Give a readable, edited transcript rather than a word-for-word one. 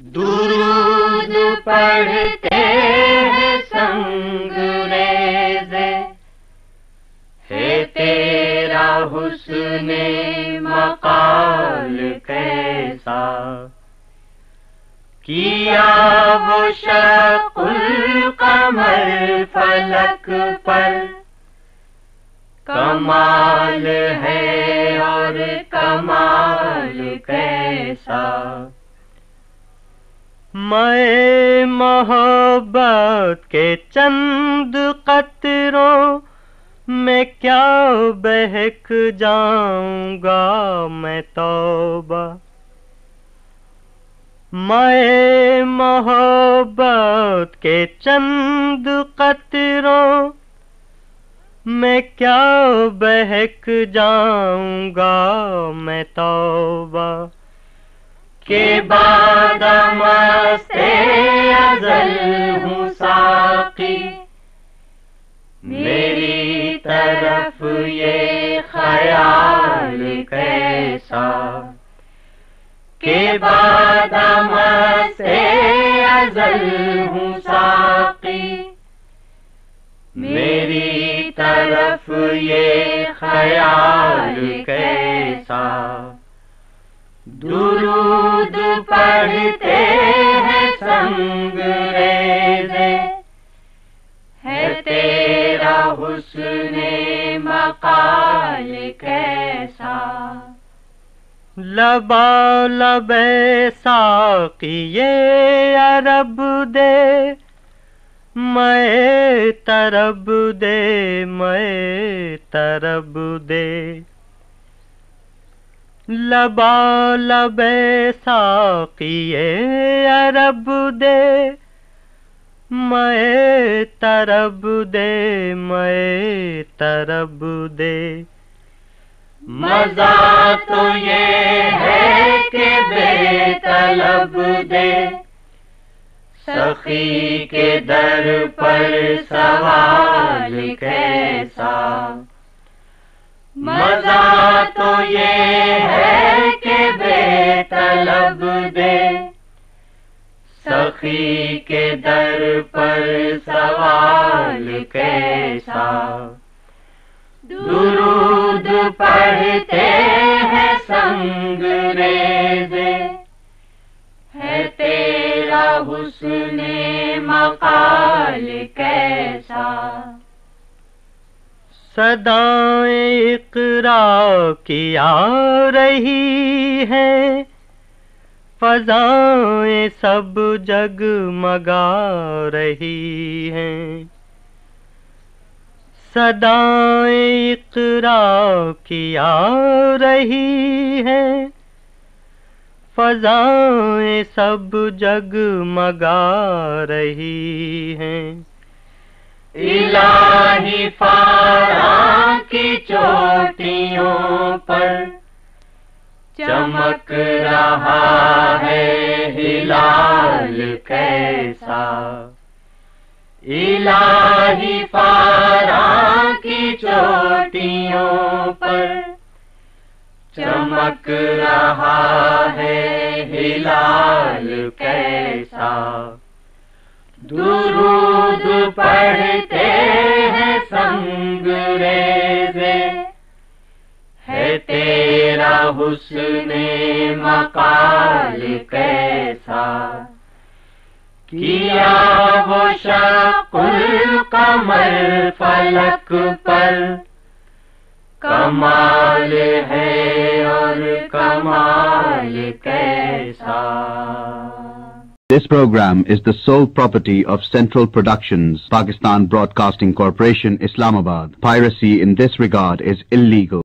درود پڑھتے ہیں سنگریزے، ہے تیرا حسن مقال کیسا، کیا وہ شق القمر فلک پر، کمال ہے اور کمال کیسا۔ میں محبت کے چند قطروں میں کیا بہک جاؤں گا میں توبہ، میں محبت کے چند قطروں میں کیا بہک جاؤں گا میں توبہ، کہ بعد مست ازل ہوں ساقی، میری طرف یہ خیال کیسا، کہ بعد مست ازل ہوں ساقی، میری طرف یہ خیال کیسا۔ درود پڑھتے ہیں سنگریزے، ہے تیرا حسن مقال کیسا۔ لبالب ساقی یہ عرب دے، میں طرب دے، میں طرب دے، لبالب ساقی عرب دے، میں طرب دے، میں طرب دے۔ مزہ تو یہ ہے کہ بے طلب دے، سخی کے در پر سوال کیسا، مزہ تو یہ ہے کہ بے طلب دے، سخی کے در پر سوال کیسا۔ درود پڑھتے ہیں سنگریزے، ہے تیرا حسن مقال کیسا۔ صدائیں اقرا کی آ رہی ہیں، فضائیں سب جگمگا رہی ہیں، صدائیں اقرا کی آ رہی ہیں، فضائیں سب جگمگا رہی ہیں۔ الہی فاراں کی چوٹیوں پر چمک رہا ہے ہلال کیسا، الہی فاراں کی چوٹیوں پر چمک رہا ہے ہلال کیسا۔ درود پڑھتے ہیں سنگریزے، ہے تیرا حسن مقال کیسا، کیا وہ شق القمر فلک پر، کمال ہے اور کمال کیسا۔ This program is the sole property of Central Productions, Pakistan Broadcasting Corporation, Islamabad. Piracy in this regard is illegal.